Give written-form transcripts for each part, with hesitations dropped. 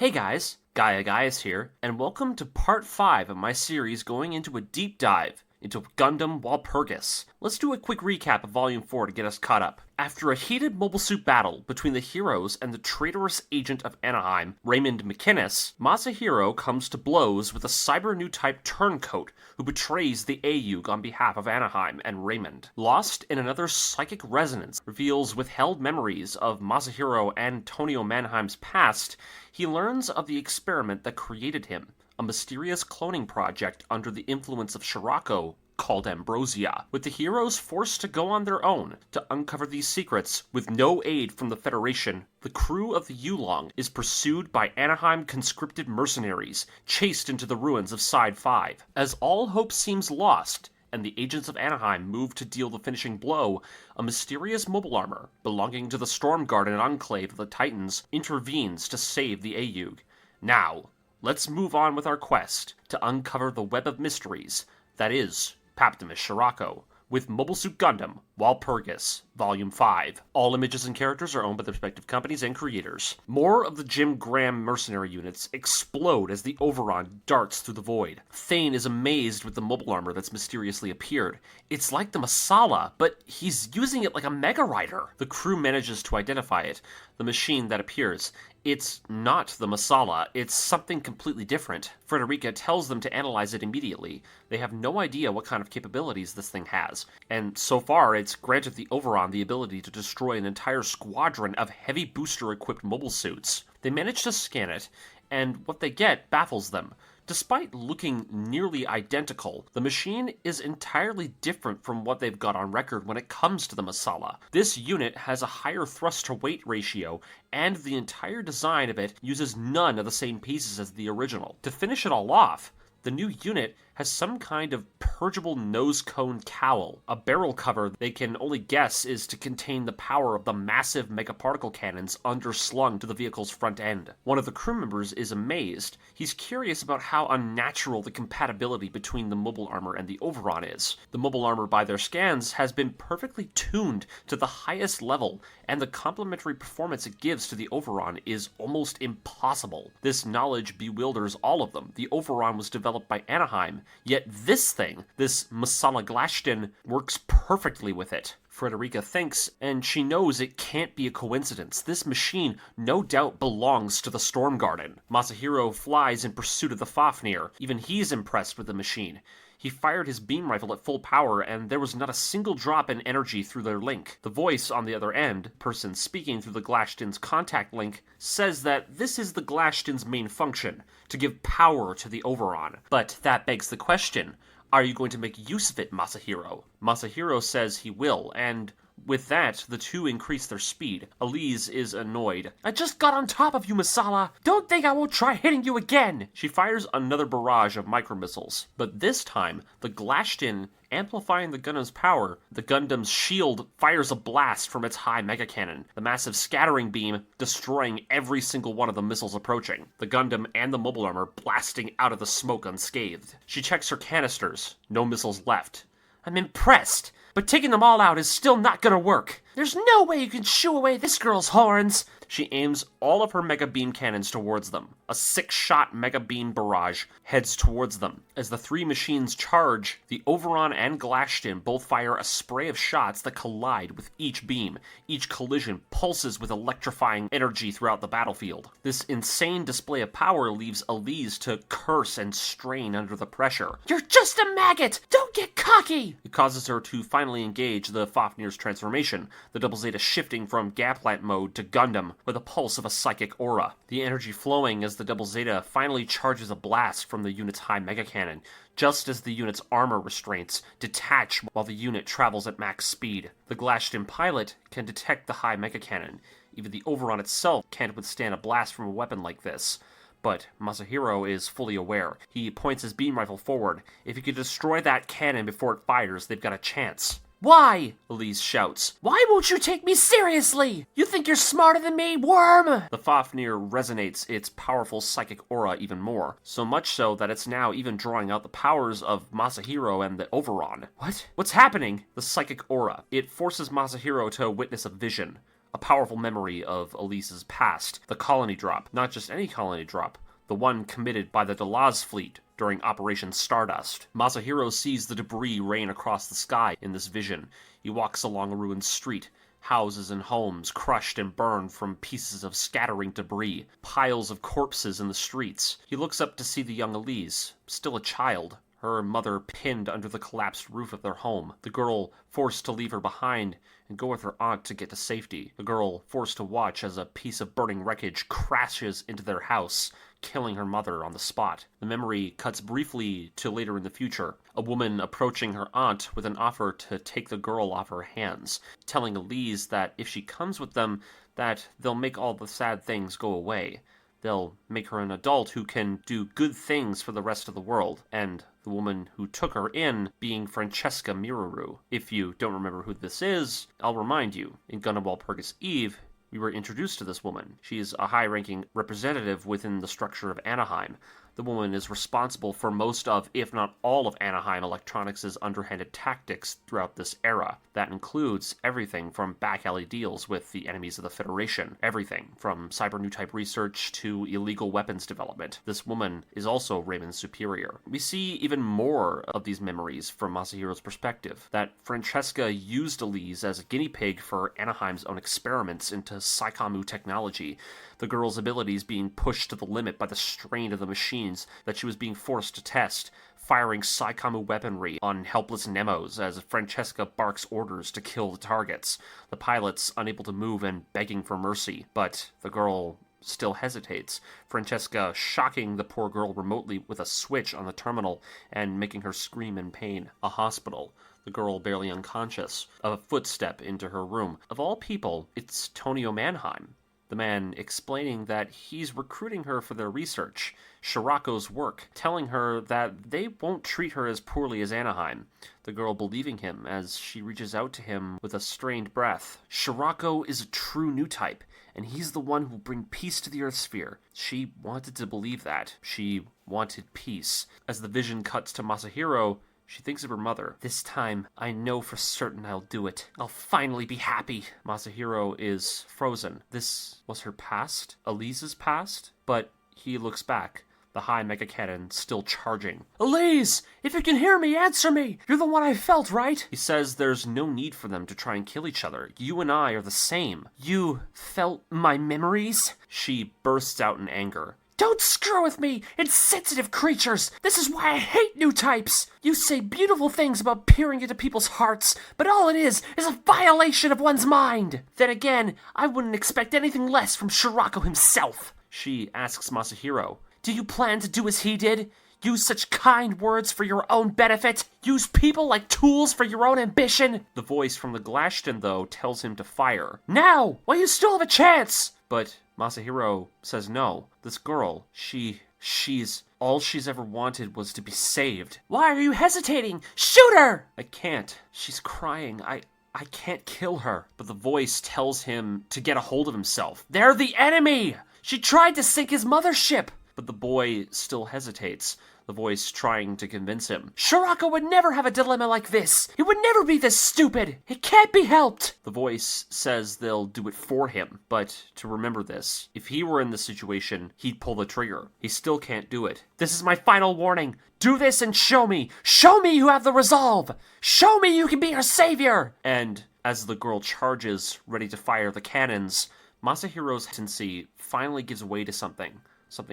Hey guys, Gaius here, and welcome to part 5 of my series going into a deep dive into Gundam Walpurgis. Let's do a quick recap of Volume 4 to get us caught up. After a heated mobile suit battle between the heroes and the traitorous agent of Anaheim, Raymond McInnes, Masahiro comes to blows with a cyber newtype turncoat who betrays the AUG on behalf of Anaheim and Raymond. Lost in another psychic resonance reveals withheld memories of Masahiro and Antonio Mannheim's past, he learns of the experiment that created him, a mysterious cloning project under the influence of Scirocco called Ambrosia, with the heroes forced to go on their own to uncover these secrets with no aid from the Federation. The crew of the Ulong is pursued by Anaheim conscripted mercenaries, chased into the ruins of Side 5. As all hope seems lost, and the agents of Anaheim move to deal the finishing blow, a mysterious mobile armor belonging to the Storm Garden Enclave of the Titans intervenes to save the AUG. Now, let's move on with our quest to uncover the web of mysteries that is Paptimus Scirocco, with Mobile Suit Gundam Walpurgis, Volume 5. All images and characters are owned by their respective companies and creators. More of the Jim Graham mercenary units explode as the Overon darts through the void. Thane is amazed with the mobile armor that's mysteriously appeared. It's like the Masala, but he's using it like a Mega Rider. The crew manages to identify it, the machine that appears. It's not the Masala, it's something completely different. Frederica tells them to analyze it immediately. They have no idea what kind of capabilities this thing has, and so far it's granted the Overon the ability to destroy an entire squadron of heavy booster-equipped mobile suits. They manage to scan it, and what they get baffles them. Despite looking nearly identical, the machine is entirely different from what they've got on record when it comes to the Masala. This unit has a higher thrust-to-weight ratio, and the entire design of it uses none of the same pieces as the original. To finish it all off, the new unit has some kind of purgeable nose cone cowl, a barrel cover they can only guess is to contain the power of the massive megaparticle cannons underslung to the vehicle's front end. One of the crew members is amazed. He's curious about how unnatural the compatibility between the mobile armor and the Overon is. The mobile armor by their scans has been perfectly tuned to the highest level, and the complementary performance it gives to the Overon is almost impossible. This knowledge bewilders all of them. The Overon was developed by Anaheim, yet this thing, this Masala Glashtin, works perfectly with it. Frederica thinks, and she knows it can't be a coincidence. This machine no doubt belongs to the Storm Garden. Masahiro flies in pursuit of the Fafnir. Even he's impressed with the machine. He fired his beam rifle at full power, and there was not a single drop in energy through their link. The voice on the other end, person speaking through the Glashtin's contact link, says that this is the Glashtin's main function, to give power to the Overon. But that begs the question, are you going to make use of it, Masahiro? Masahiro says he will, and with that, the two increase their speed. Elise is annoyed. I just got on top of you, Masala! Don't think I won't try hitting you again! She fires another barrage of micromissiles, but this time, the Glashtin amplifying the Gundam's power, the Gundam's shield fires a blast from its high mega cannon, the massive scattering beam destroying every single one of the missiles approaching, the Gundam and the mobile armor blasting out of the smoke unscathed. She checks her canisters, no missiles left. I'm impressed, but taking them all out is still not gonna work. There's no way you can shoo away this girl's horns. She aims all of her mega beam cannons towards them. A 6-shot mega beam barrage heads towards them. As the three machines charge, the Overon and Glashtin both fire a spray of shots that collide with each beam. Each collision pulses with electrifying energy throughout the battlefield. This insane display of power leaves Elise to curse and strain under the pressure. You're just a maggot! Don't get cocky! It causes her to finally engage the Fafnir's transformation, the Double Zeta shifting from Gaplant mode to Gundam with a pulse of a psychic aura. The energy flowing as the Double Zeta finally charges a blast from the unit's high mega cannon, just as the unit's armor restraints detach while the unit travels at max speed. The Glashtin pilot can detect the high mega cannon. Even the Overon itself can't withstand a blast from a weapon like this. But Masahiro is fully aware. He points his beam rifle forward. If he could destroy that cannon before it fires, they've got a chance. Why? Elise shouts. Why won't you take me seriously? You think you're smarter than me, worm? The Fafnir resonates its powerful psychic aura even more, so much so that it's now even drawing out the powers of Masahiro and the Overon. What? What's happening? The psychic aura. It forces Masahiro to witness a vision. a powerful memory of Elise's past, the colony drop, not just any colony drop, the one committed by the Delaz fleet during Operation Stardust. Masahiro sees the debris rain across the sky in this vision. He walks along a ruined street, houses and homes crushed and burned from pieces of scattering debris, piles of corpses in the streets. He looks up to see the young Elise, still a child, her mother pinned under the collapsed roof of their home, the girl forced to leave her behind and go with her aunt to get to safety, the girl forced to watch as a piece of burning wreckage crashes into their house, killing her mother on the spot. The memory cuts briefly to later in the future, a woman approaching her aunt with an offer to take the girl off her hands, telling Elise that if she comes with them, that they'll make all the sad things go away. They'll make her an adult who can do good things for the rest of the world, and the woman who took her in being Francesca Miraru. If you don't remember who this is, I'll remind you. In Gundam Walpurgis Eve, we were introduced to this woman. She is a high-ranking representative within the structure of Anaheim. The woman is responsible for most of, if not all of Anaheim Electronics' underhanded tactics throughout this era. That includes everything from back-alley deals with the enemies of the Federation, everything from cyber newtype research to illegal weapons development. This woman is also Raymond's superior. We see even more of these memories from Masahiro's perspective, that Francesca used Elise as a guinea pig for Anaheim's own experiments into Psychomu technology, the girl's abilities being pushed to the limit by the strain of the machines that she was being forced to test, firing Psychomu weaponry on helpless Nemos as Francesca barks orders to kill the targets, the pilots unable to move and begging for mercy, but the girl still hesitates, Francesca shocking the poor girl remotely with a switch on the terminal and making her scream in pain. A hospital. The girl barely unconscious. A footstep into her room. Of all people, it's Tonio Mannheim. The man explaining that he's recruiting her for their research, Scirocco's work, telling her that they won't treat her as poorly as Anaheim. The girl believing him as she reaches out to him with a strained breath. Scirocco is a true new type, and he's the one who will bring peace to the Earth sphere. She wanted to believe that. She wanted peace. As the vision cuts to Masahiro, she thinks of her mother. This time, I know for certain I'll do it. I'll finally be happy. Masahiro is frozen. This was her past? Elise's past? But he looks back. The high mega cannon still charging. Elise! If you can hear me, answer me! You're the one I felt, right? He says there's no need for them to try and kill each other. You and I are the same. You felt my memories? She bursts out in anger. Don't screw with me, insensitive creatures! This is why I hate new types! You say beautiful things about peering into people's hearts, but all it is a violation of one's mind! Then again, I wouldn't expect anything less from Scirocco himself. She asks Masahiro, do you plan to do as he did? Use such kind words for your own benefit? Use people like tools for your own ambition? The voice from the Glashton, though, tells him to fire. Now, while you still have a chance! But Masahiro says no. This girl, she's... all she's ever wanted was to be saved. Why are you hesitating? Shoot her! I can't. She's crying. I can't kill her. But the voice tells him to get a hold of himself. They're the enemy! She tried to sink his mothership! But the boy still hesitates, the voice trying to convince him. Scirocco would never have a dilemma like this. He would never be this stupid. It can't be helped. The voice says they'll do it for him, but to remember this, if he were in this situation, he'd pull the trigger. He still can't do it. This is my final warning. Do this and show me. Show me you have the resolve. Show me you can be her savior. And as the girl charges, ready to fire the cannons, Masahiro's hesitancy finally gives way to something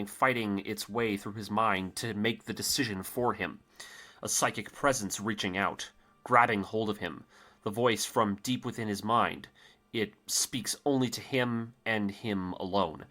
fighting its way through his mind to make the decision for him. A psychic presence reaching out, grabbing hold of him, the voice from deep within his mind. It speaks only to him and him alone.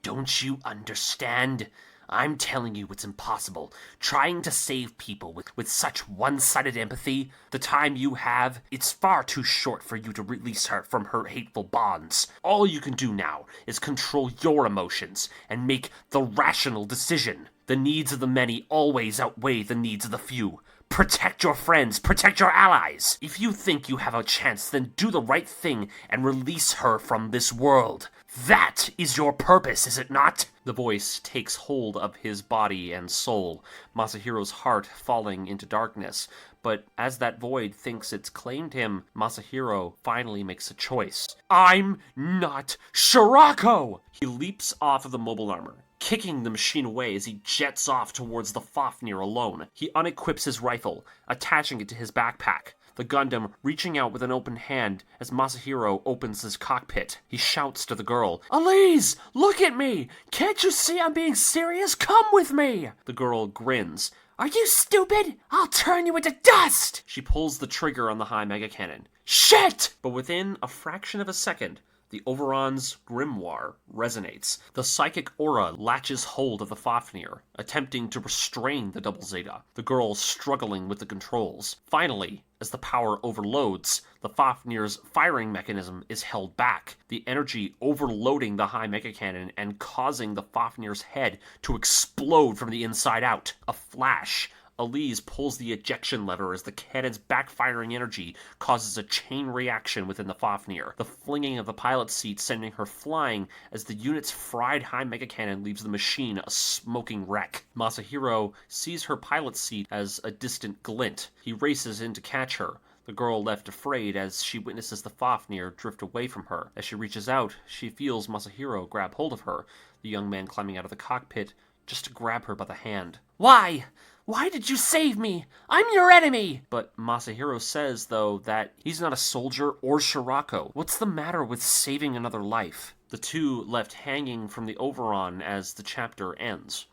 Don't you understand? I'm telling you it's impossible. Trying to save people with such one-sided empathy, the time you have, it's far too short for you to release her from her hateful bonds. All you can do now is control your emotions and make the rational decision. The needs of the many always outweigh the needs of the few. Protect your friends, protect your allies. If you think you have a chance, then do the right thing and release her from this world. That is your purpose, is it not? The voice takes hold of his body and soul, Masahiro's heart falling into darkness. But as that void thinks it's claimed him, Masahiro finally makes a choice. I'm not Scirocco! He leaps off of the mobile armor, kicking the machine away as he jets off towards the Fafnir alone. He unequips his rifle, attaching it to his backpack, the Gundam reaching out with an open hand as Masahiro opens his cockpit. He shouts to the girl, "Elise, look at me! Can't you see I'm being serious? Come with me!" The girl grins. "Are you stupid? I'll turn you into dust!" She pulls the trigger on the high mega cannon. Shit! But within a fraction of a second, the Overon's grimoire resonates. The psychic aura latches hold of the Fafnir, attempting to restrain the double Zeta, the girl struggling with the controls. Finally, as the power overloads, the Fafnir's firing mechanism is held back, the energy overloading the high mega cannon and causing the Fafnir's head to explode from the inside out. A flash. Elise pulls the ejection lever as the cannon's backfiring energy causes a chain reaction within the Fafnir, the flinging of the pilot's seat sending her flying as the unit's fried high mega cannon leaves the machine a smoking wreck. Masahiro sees her pilot's seat as a distant glint. He races in to catch her, the girl left afraid as she witnesses the Fafnir drift away from her. As she reaches out, she feels Masahiro grab hold of her, the young man climbing out of the cockpit just to grab her by the hand. Why? Why did you save me? I'm your enemy! But Masahiro says, though, that he's not a soldier or Scirocco. What's the matter with saving another life? The two left hanging from the Over.ON as the chapter ends.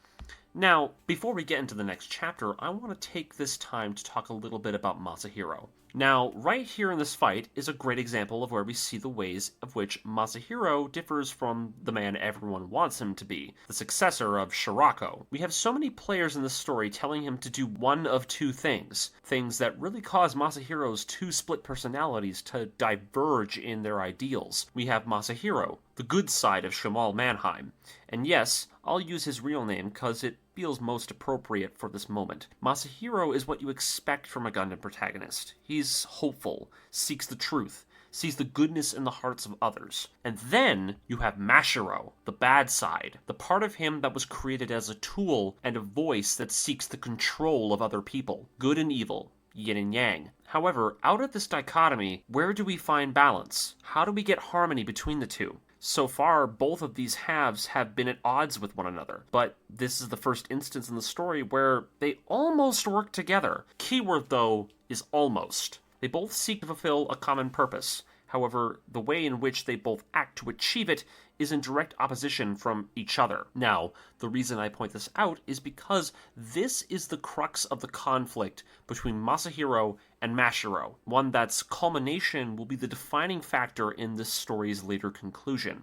Now, before we get into the next chapter, I want to take this time to talk a little bit about Masahiro. Now, right here in this fight is a great example of where we see the ways of which Masahiro differs from the man everyone wants him to be, the successor of Scirocco. We have so many players in this story telling him to do one of two things that really cause Masahiro's two split personalities to diverge in their ideals. We have Masahiro, the good side of Shamal Mannheim, and yes, I'll use his real name because it feels most appropriate for this moment. Masahiro is what you expect from a Gundam protagonist. He's hopeful, seeks the truth, sees the goodness in the hearts of others. And then you have Masahiro, the bad side, the part of him that was created as a tool and a voice that seeks the control of other people. Good and evil, yin and yang. However, out of this dichotomy, where do we find balance? How do we get harmony between the two? So far, both of these halves have been at odds with one another, but this is the first instance in the story where they almost work together. Keyword, though, is almost. They both seek to fulfill a common purpose. However, the way in which they both act to achieve it is in direct opposition from each other. Now, the reason I point this out is because this is the crux of the conflict between Masahiro and Masahiro, one that's culmination will be the defining factor in this story's later conclusion.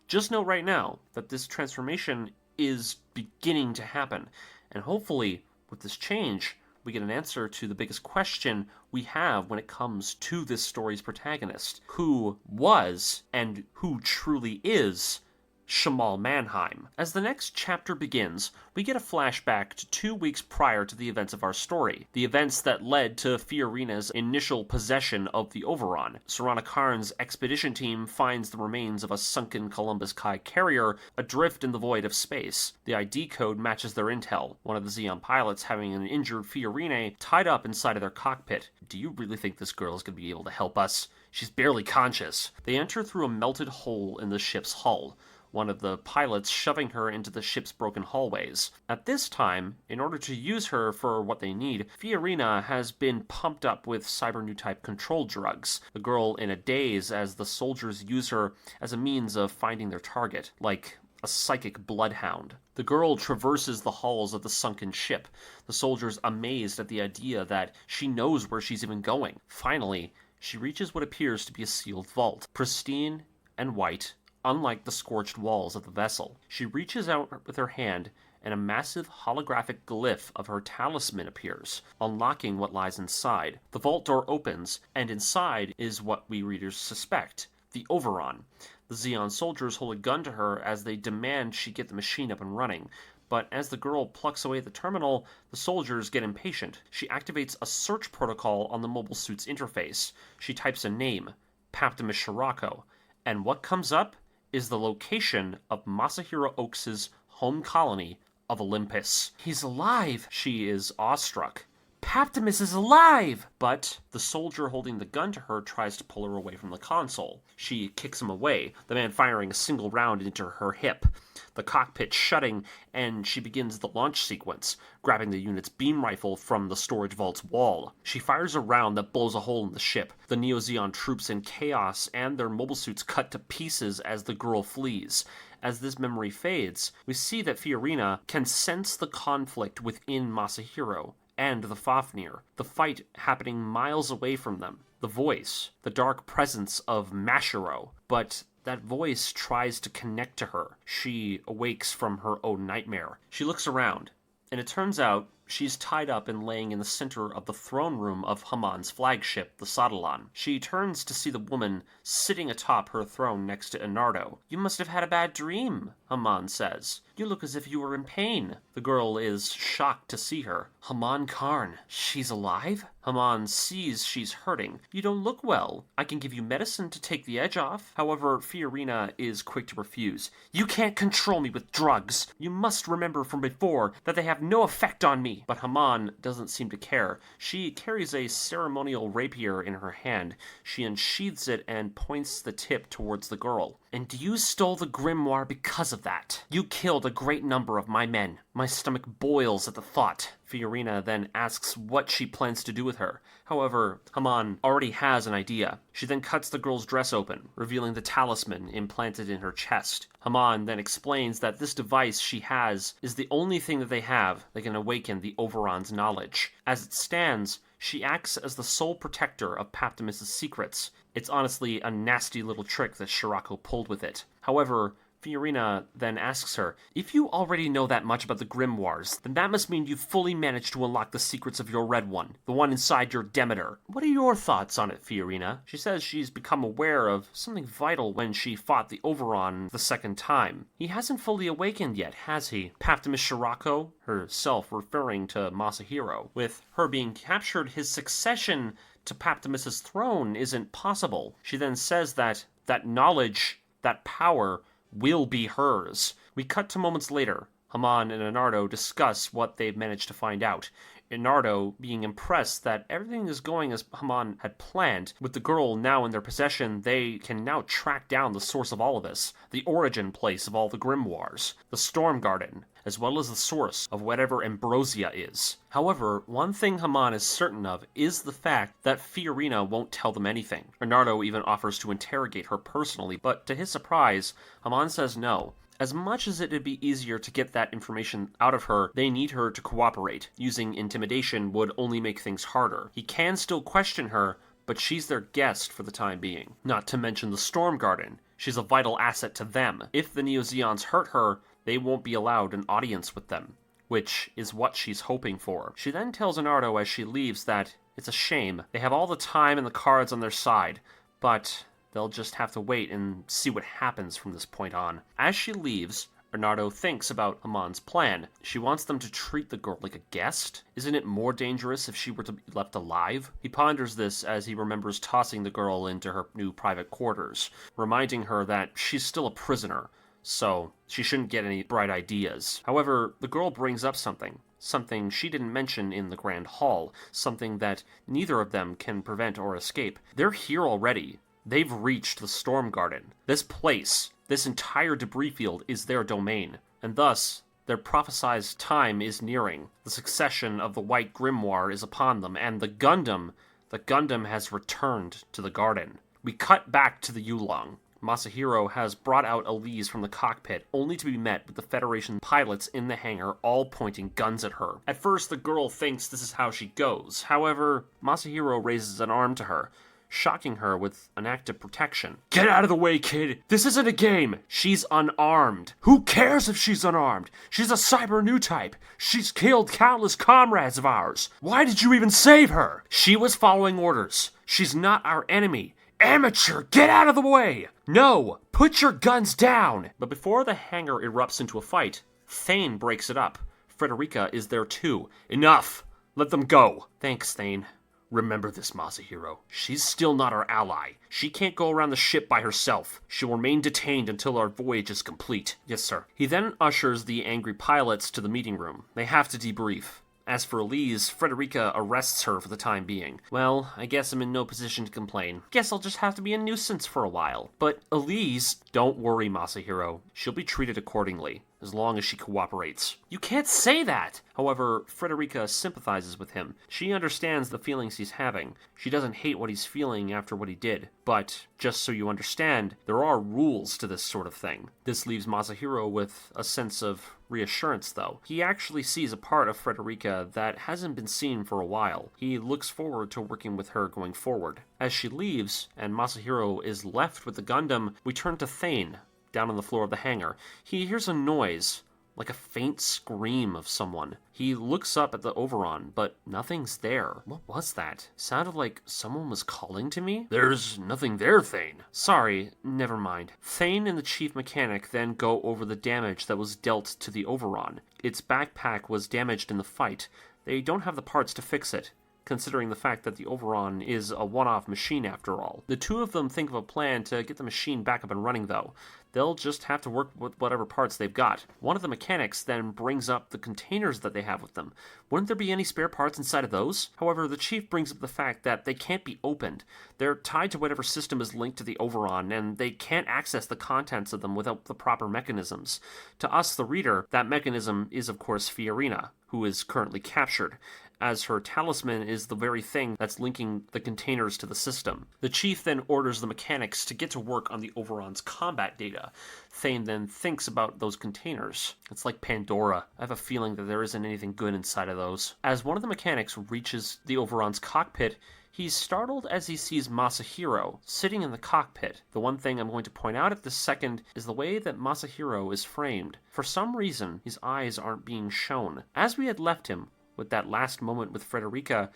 Just note right now that this transformation is beginning to happen, and hopefully, with this change, we get an answer to the biggest question we have when it comes to this story's protagonist. Who was, and who truly is, Shamal Mannheim. As the next chapter begins, we get a flashback to 2 weeks prior to the events of our story, the events that led to Fiorina's initial possession of the Over.ON. Sarana Karn's expedition team finds the remains of a sunken Columbus Kai carrier adrift in the void of space. The ID code matches their intel, one of the Zeon pilots having an injured Fiorina tied up inside of their cockpit. Do you really think this girl is going to be able to help us? She's barely conscious. They enter through a melted hole in the ship's hull, one of the pilots shoving her into the ship's broken hallways. At this time, in order to use her for what they need, Fiorina has been pumped up with cyber newtype control drugs, the girl in a daze as the soldiers use her as a means of finding their target, like a psychic bloodhound. The girl traverses the halls of the sunken ship, the soldiers amazed at the idea that she knows where she's even going. Finally, she reaches what appears to be a sealed vault, pristine and white, unlike the scorched walls of the vessel. She reaches out with her hand, and a massive holographic glyph of her talisman appears, unlocking what lies inside. The vault door opens, and inside is what we readers suspect, the Over.ON. The Zeon soldiers hold a gun to her as they demand she get the machine up and running. But as the girl plucks away at the terminal, the soldiers get impatient. She activates a search protocol on the mobile suit's interface. She types a name, Paptimus Scirocco, and what comes up is the location of Masahiro Oaks' home colony of Olympus. He's alive! She is awestruck. Paptimus is alive! But the soldier holding the gun to her tries to pull her away from the console. She kicks him away, the man firing a single round into her hip. The cockpit shutting, and she begins the launch sequence, grabbing the unit's beam rifle from the storage vault's wall. She fires a round that blows a hole in the ship. The Neo-Zeon troops in chaos and their mobile suits cut to pieces as the girl flees. As this memory fades, we see that Fiorina can sense the conflict within Masahiro and the Fafnir, the fight happening miles away from them. The voice, the dark presence of Masahiro, but that voice tries to connect to her. She awakes from her own nightmare. She looks around, and it turns out she's tied up and laying in the center of the throne room of Hamon's flagship, the Sautelon. She turns to see the woman sitting atop her throne next to Enardo. "You must have had a bad dream," Hamon says. "You look as if you were in pain." The girl is shocked to see her. "Hamon Karn, she's alive?" Hamon sees she's hurting. "You don't look well. I can give you medicine to take the edge off." However, Fiorina is quick to refuse. "You can't control me with drugs. You must remember from before that they have no effect on me." But Hamon doesn't seem to care. She carries a ceremonial rapier in her hand. She unsheathes it and points the tip towards the girl. "And you stole the grimoire because of that. You killed a great number of my men. My stomach boils at the thought." Fiorina then asks what she plans to do with her. However, Hamon already has an idea. She then cuts the girl's dress open, revealing the talisman implanted in her chest. Hamon then explains that this device she has is the only thing that they have that can awaken the Overon's knowledge. As it stands, she acts as the sole protector of Paptimus' secrets. It's honestly a nasty little trick that Scirocco pulled with it. However, Fiorina then asks her, "If you already know that much about the grimoires, then that must mean you've fully managed to unlock the secrets of your red one, the one inside your Demeter. What are your thoughts on it, Fiorina?" She says she's become aware of something vital when she fought the Overon the second time. "He hasn't fully awakened yet, has he?" Paptimus Scirocco, herself referring to Masahiro. "With her being captured, his succession to Paptimus's throne isn't possible." She then says that knowledge, that power, will be hers. We cut to moments later. Hamon and Enardo discuss what they've managed to find out. Enardo being impressed that everything is going as Hamon had planned. With the girl now in their possession, they can now track down the source of all of this, the origin place of all the grimoires, the Storm Garden, as well as the source of whatever ambrosia is. However, one thing Hamon is certain of is the fact that Fiorina won't tell them anything. Enardo even offers to interrogate her personally, but to his surprise, Hamon says no. As much as it'd be easier to get that information out of her, they need her to cooperate. Using intimidation would only make things harder. He can still question her, but she's their guest for the time being. Not to mention the Storm Garden. She's a vital asset to them. If the Neo-Zeons hurt her, they won't be allowed an audience with them, which is what she's hoping for. She then tells Enardo as she leaves that it's a shame. They have all the time and the cards on their side, but they'll just have to wait and see what happens from this point on. As she leaves, Enardo thinks about Hamon's plan. She wants them to treat the girl like a guest? Isn't it more dangerous if she were to be left alive? He ponders this as he remembers tossing the girl into her new private quarters, reminding her that she's still a prisoner, so she shouldn't get any bright ideas. However, the girl brings up something she didn't mention in the Grand Hall, something that neither of them can prevent or escape. They're here already. They've reached the Storm Garden. This place, this entire debris field is their domain, and thus their prophesized time is nearing. The succession of the White Grimoire is upon them, and the Gundam has returned to the garden. We cut back to the Ulong. Masahiro has brought out Elise from the cockpit, only to be met with the Federation pilots in the hangar, all pointing guns at her. At first, the girl thinks this is how she goes. However, Masahiro raises an arm to her, shocking her with an act of protection. "Get out of the way, kid! This isn't a game! She's unarmed! Who cares if she's unarmed? She's a cyber newtype! She's killed countless comrades of ours! Why did you even save her? She was following orders. She's not our enemy, Amateur, get out of the way! No! Put your guns down! But before the hangar erupts into a fight, Thane breaks it up. Frederica is there too. Enough! Let them go! Thanks, Thane. Remember this, Masahiro. She's still not our ally. She can't go around the ship by herself. She'll remain detained until our voyage is complete. Yes, sir. He then ushers the angry pilots to the meeting room. They have to debrief. As for Elise, Frederica arrests her for the time being. Well, I guess I'm in no position to complain. Guess I'll just have to be a nuisance for a while. But Elise, don't worry, Masahiro. She'll be treated accordingly, as long as she cooperates. You can't say that! However, Frederica sympathizes with him. She understands the feelings he's having. She doesn't hate what he's feeling after what he did. But, just so you understand, there are rules to this sort of thing. This leaves Masahiro with a sense of reassurance, though. He actually sees a part of Frederica that hasn't been seen for a while. He looks forward to working with her going forward. As she leaves, and Masahiro is left with the Gundam, we turn to Thane, down on the floor of the hangar. He hears a noise, like a faint scream of someone. He looks up at the Overon, but nothing's there. What was that? Sounded like someone was calling to me? There's nothing there, Thane. Sorry, never mind. Thane and the chief mechanic then go over the damage that was dealt to the Overon. Its backpack was damaged in the fight. They don't have the parts to fix it, considering the fact that the Overon is a one-off machine after all. The two of them think of a plan to get the machine back up and running, though. They'll just have to work with whatever parts they've got. One of the mechanics then brings up the containers that they have with them. Wouldn't there be any spare parts inside of those? However, the chief brings up the fact that they can't be opened. They're tied to whatever system is linked to the Overon, and they can't access the contents of them without the proper mechanisms. To us, the reader, that mechanism is, of course, Fiorina, who is currently captured, as her talisman is the very thing that's linking the containers to the system. The chief then orders the mechanics to get to work on the Overon's combat data. Thane then thinks about those containers. It's like Pandora. I have a feeling that there isn't anything good inside of those. As one of the mechanics reaches the Overon's cockpit, he's startled as he sees Masahiro sitting in the cockpit. The one thing I'm going to point out at this second is the way that Masahiro is framed. For some reason, his eyes aren't being shown. As we had left him, with that last moment with Frederica,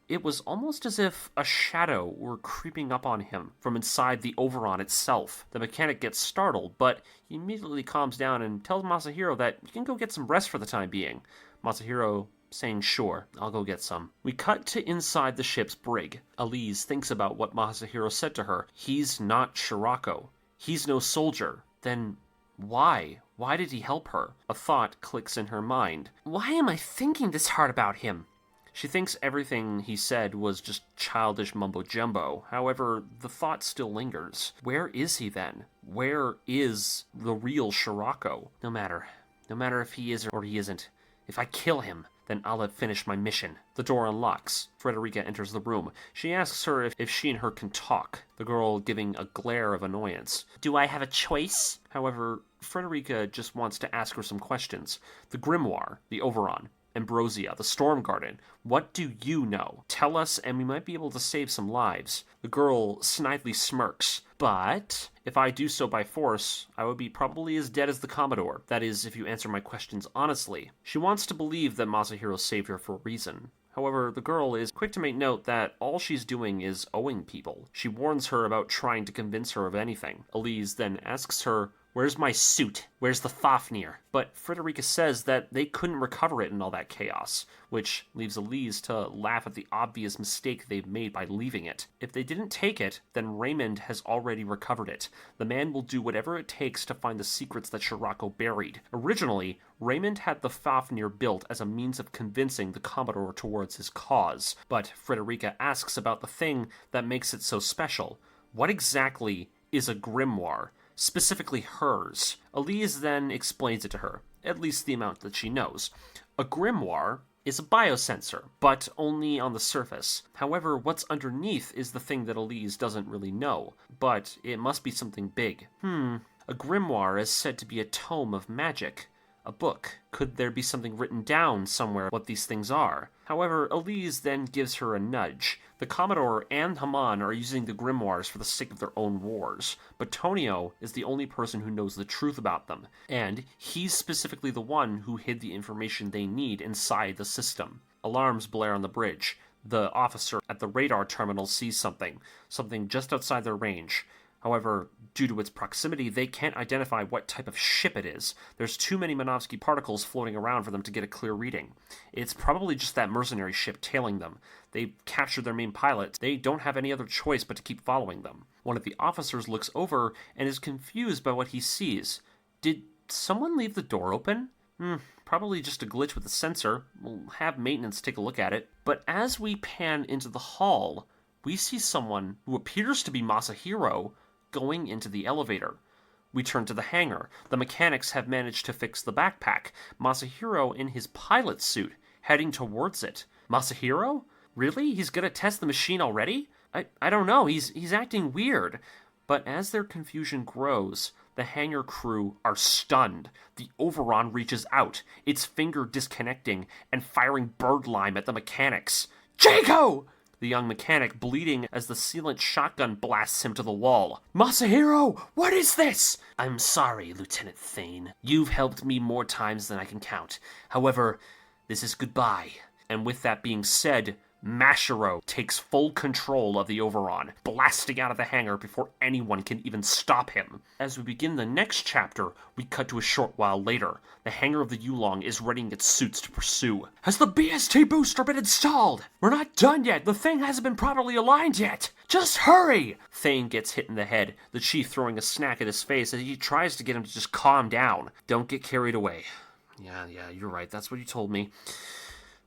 it was almost as if a shadow were creeping up on him from inside the Overon itself. The mechanic gets startled, but he immediately calms down and tells Masahiro that you can go get some rest for the time being. Masahiro saying, sure, I'll go get some. We cut to inside the ship's brig. Elise thinks about what Masahiro said to her. He's not Scirocco. He's no soldier. Then why? Why did he help her? A thought clicks in her mind. Why am I thinking this hard about him? She thinks everything he said was just childish mumbo-jumbo. However, the thought still lingers. Where is he then? Where is the real Scirocco? No matter if he is or he isn't. If I kill him, then I'll have finished my mission. The door unlocks. Frederica enters the room. She asks her if she and her can talk, the girl giving a glare of annoyance. Do I have a choice? However, Frederica just wants to ask her some questions. The grimoire, the Overon, Ambrosia, the Storm Garden. What do you know? Tell us, and we might be able to save some lives. The girl snidely smirks. But if I do so by force, I would be probably as dead as the Commodore. That is, if you answer my questions honestly. She wants to believe that Masahiro saved her for a reason. However, the girl is quick to make note that all she's doing is owing people. She warns her about trying to convince her of anything. Elise then asks her, where's my suit? Where's the Fafnir? But Frederica says that they couldn't recover it in all that chaos, which leaves Elise to laugh at the obvious mistake they've made by leaving it. If they didn't take it, then Raymond has already recovered it. The man will do whatever it takes to find the secrets that Scirocco buried. Originally, Raymond had the Fafnir built as a means of convincing the Commodore towards his cause, but Frederica asks about the thing that makes it so special. What exactly is a grimoire? Specifically hers. Elise then explains it to her, at least the amount that she knows. A grimoire is a biosensor, but only on the surface. However, what's underneath is the thing that Elise doesn't really know, but it must be something big. A grimoire is said to be a tome of magic. A book. Could there be something written down somewhere what these things are? However, Elise then gives her a nudge. The Commodore and Haman are using the grimoires for the sake of their own wars, but Tonio is the only person who knows the truth about them, and he's specifically the one who hid the information they need inside the system. Alarms blare on the bridge. The officer at the radar terminal sees something just outside their range. However, due to its proximity, they can't identify what type of ship it is. There's too many Minovsky particles floating around for them to get a clear reading. It's probably just that mercenary ship tailing them. They've captured their main pilot. They don't have any other choice but to keep following them. One of the officers looks over and is confused by what he sees. Did someone leave the door open? Probably just a glitch with the sensor. We'll have maintenance take a look at it. But as we pan into the hall, we see someone who appears to be Masahiro going into the elevator. We turn to the hangar. The mechanics have managed to fix the backpack. Masahiro in his pilot suit, heading towards it. Masahiro? Really? He's gonna test the machine already? I don't know. He's acting weird. But as their confusion grows, the hangar crew are stunned. The Overon reaches out, its finger disconnecting and firing bird lime at the mechanics. Jaco! The young mechanic bleeding as the sealant shotgun blasts him to the wall. Masahiro, what is this? I'm sorry, Lieutenant Thane. You've helped me more times than I can count. However, this is goodbye. And with that being said, Masahiro takes full control of the Overon, blasting out of the hangar before anyone can even stop him. As we begin the next chapter, we cut to a short while later. The hangar of the Ulong is readying its suits to pursue. Has the BST booster been installed? We're not done yet. The thing hasn't been properly aligned yet. Just hurry! Thane gets hit in the head, the chief throwing a snack at his face as he tries to get him to just calm down. Don't get carried away. Yeah, you're right. That's what you told me.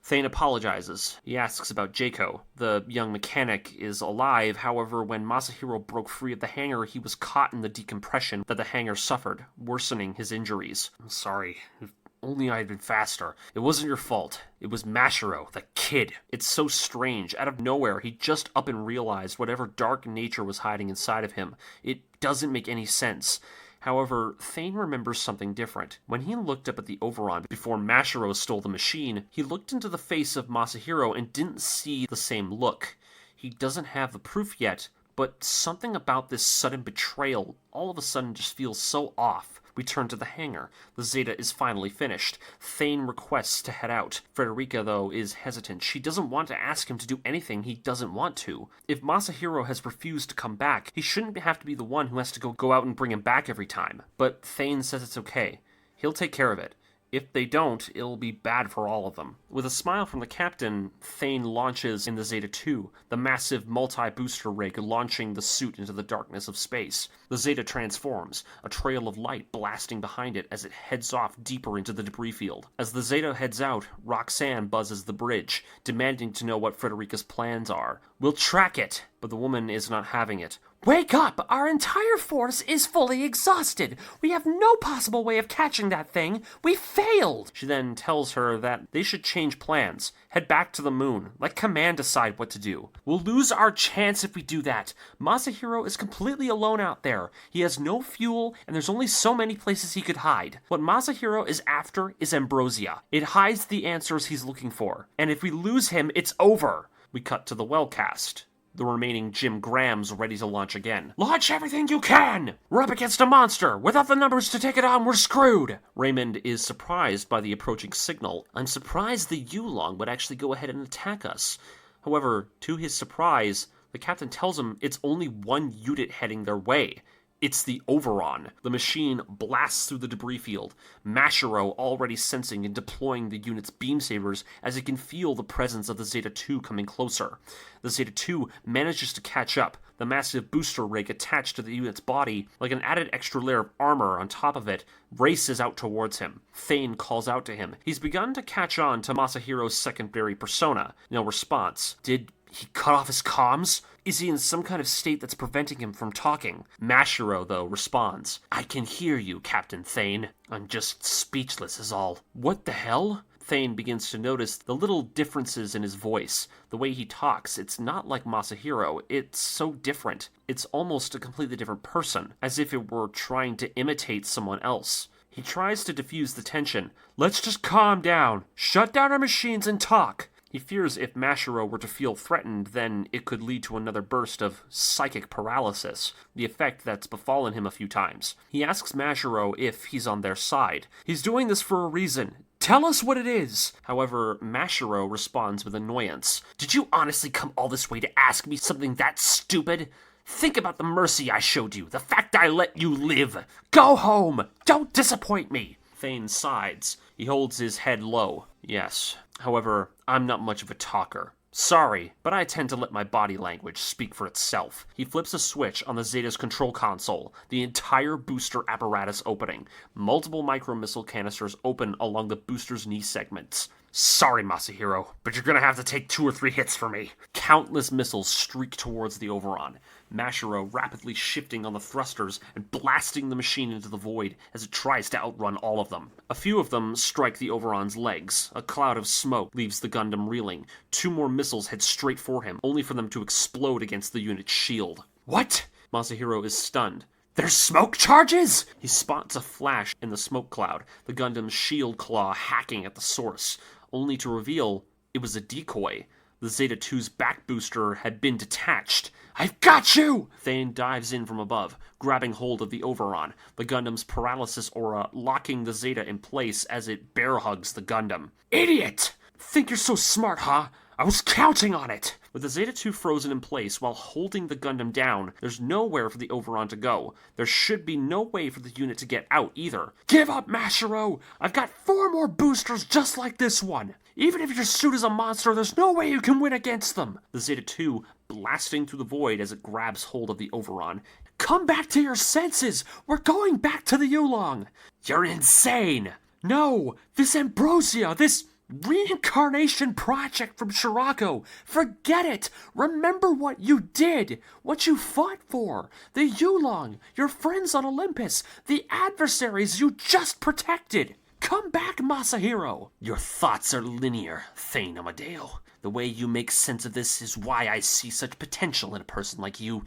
Thane apologizes. He asks about Jaco. The young mechanic is alive, however, when Masahiro broke free of the hangar, he was caught in the decompression that the hangar suffered, worsening his injuries. I'm sorry. If only I had been faster. It wasn't your fault. It was Masahiro, the kid. It's so strange. Out of nowhere, he just up and realized whatever dark nature was hiding inside of him. It doesn't make any sense. However, Thane remembers something different. When he looked up at the Overon before Masahiro stole the machine, he looked into the face of Masahiro and didn't see the same look. He doesn't have the proof yet, but something about this sudden betrayal all of a sudden just feels so off. We turn to the hangar. The Zeta is finally finished. Thane requests to head out. Frederica, though, is hesitant. She doesn't want to ask him to do anything he doesn't want to. If Masahiro has refused to come back, he shouldn't have to be the one who has to go out and bring him back every time. But Thane says it's okay. He'll take care of it. If they don't, it'll be bad for all of them. With a smile from the captain, Thane launches in the Zeta 2, the massive multi-booster rig launching the suit into the darkness of space. The Zeta transforms, a trail of light blasting behind it as it heads off deeper into the debris field. As the Zeta heads out, Roxanne buzzes the bridge, demanding to know what Frederica's plans are. We'll track it, but the woman is not having it. Wake up! Our entire force is fully exhausted. We have no possible way of catching that thing. We failed! She then tells her that they should change plans. Head back to the moon. Let Command decide what to do. We'll lose our chance if we do that. Masahiro is completely alone out there. He has no fuel, and there's only so many places he could hide. What Masahiro is after is ambrosia. It hides the answers he's looking for. And if we lose him, it's over. We cut to the wellcast. The remaining Jim Grahams ready to launch again. Launch everything you can! We're up against a monster! Without the numbers to take it on, we're screwed! Raymond is surprised by the approaching signal. I'm surprised the Ulong would actually go ahead and attack us. However, to his surprise, the captain tells him it's only one unit heading their way. It's the Over.ON. The machine blasts through the debris field, Masahiro already sensing and deploying the unit's beam sabers as it can feel the presence of the Zeta 2 coming closer. The Zeta 2 manages to catch up, the massive booster rig attached to the unit's body, like an added extra layer of armor on top of it, races out towards him. Thane calls out to him. He's begun to catch on to Masahiro's secondary persona. No response. Did he cut off his comms? Is he in some kind of state that's preventing him from talking? Masahiro, though, responds. I can hear you, Captain Thane. I'm just speechless is all. What the hell? Thane begins to notice the little differences in his voice. The way he talks, it's not like Masahiro. It's so different. It's almost a completely different person, as if it were trying to imitate someone else. He tries to diffuse the tension. Let's just calm down. Shut down our machines and talk. He fears if Masahiro were to feel threatened, then it could lead to another burst of psychic paralysis, the effect that's befallen him a few times. He asks Masahiro if he's on their side. He's doing this for a reason. Tell us what it is! However, Masahiro responds with annoyance. Did you honestly come all this way to ask me something that stupid? Think about the mercy I showed you, the fact I let you live. Go home! Don't disappoint me! Thane sighs. He holds his head low. Yes. However, I'm not much of a talker. Sorry, but I tend to let my body language speak for itself. He flips a switch on the Zeta's control console, the entire booster apparatus opening. Multiple micro-missile canisters open along the booster's knee segments. Sorry, Masahiro, but you're gonna have to take 2 or 3 hits for me. Countless missiles streak towards the Overon. Masahiro rapidly shifting on the thrusters and blasting the machine into the void as it tries to outrun all of them. A few of them strike the Overon's legs. A cloud of smoke leaves the Gundam reeling. 2 more missiles head straight for him, only for them to explode against the unit's shield. What? Masahiro is stunned. There's smoke charges! He spots a flash in the smoke cloud, the Gundam's shield claw hacking at the source, only to reveal it was a decoy. The Zeta 2's back booster had been detached. I've got you! Thane dives in from above, grabbing hold of the Overon, the Gundam's paralysis aura locking the Zeta in place as it bear hugs the Gundam. Idiot! Think you're so smart, huh? I was counting on it! With the Zeta 2 frozen in place while holding the Gundam down, there's nowhere for the Overon to go. There should be no way for the unit to get out either. Give up, Masahiro! I've got 4 more boosters just like this one! Even if your suit is a monster, there's no way you can win against them! The Zeta 2 blasting through the void as it grabs hold of the Overon. Come back to your senses! We're going back to the Ulong! You're insane! No! This ambrosia! This reincarnation project from Scirocco! Forget it! Remember what you did! What you fought for! The Ulong! Your friends on Olympus! The adversaries you just protected! Come back, Masahiro! Your thoughts are linear, Thane Amadeo. The way you make sense of this is why I see such potential in a person like you.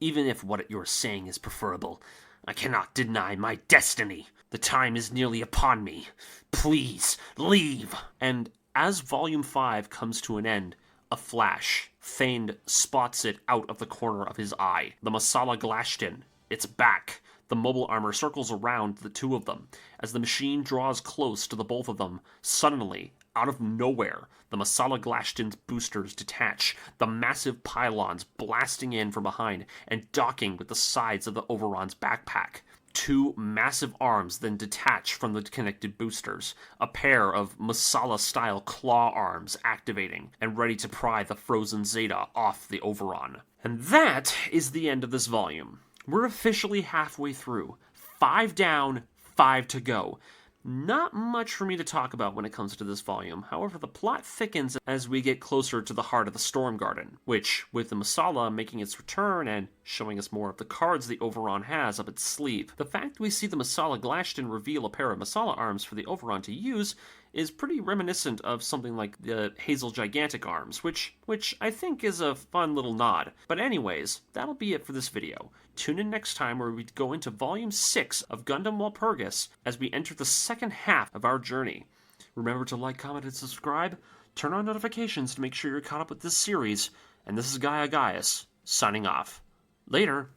Even if what you're saying is preferable, I cannot deny my destiny. The time is nearly upon me. Please, leave! And as Volume 5 comes to an end, a flash. Thane spots it out of the corner of his eye. The Masala Glashtin. It's back. The mobile armor circles around the 2 of them. As the machine draws close to the both of them, suddenly, out of nowhere, the Masala Glashtin's boosters detach, the massive pylons blasting in from behind and docking with the sides of the Overon's backpack. 2 massive arms then detach from the connected boosters, a pair of Masala-style claw arms activating and ready to pry the frozen Zeta off the Overon. And that is the end of this volume. We're officially halfway through. 5 down, 5 to go. Not much for me to talk about when it comes to this volume. However, the plot thickens as we get closer to the heart of the Storm Garden, which, with the Masala making its return and showing us more of the cards the Overon has up its sleeve, the fact we see the Masala Glashtin reveal a pair of Masala arms for the Overon to use is pretty reminiscent of something like the Hazel Gigantic arms, which I think is a fun little nod. But anyways, that'll be it for this video. Tune in next time where we go into Volume 6 of Gundam Walpurgis as we enter the second half of our journey. Remember to like, comment, and subscribe. Turn on notifications to make sure you're caught up with this series. And this is Gaia Gaius, signing off. Later.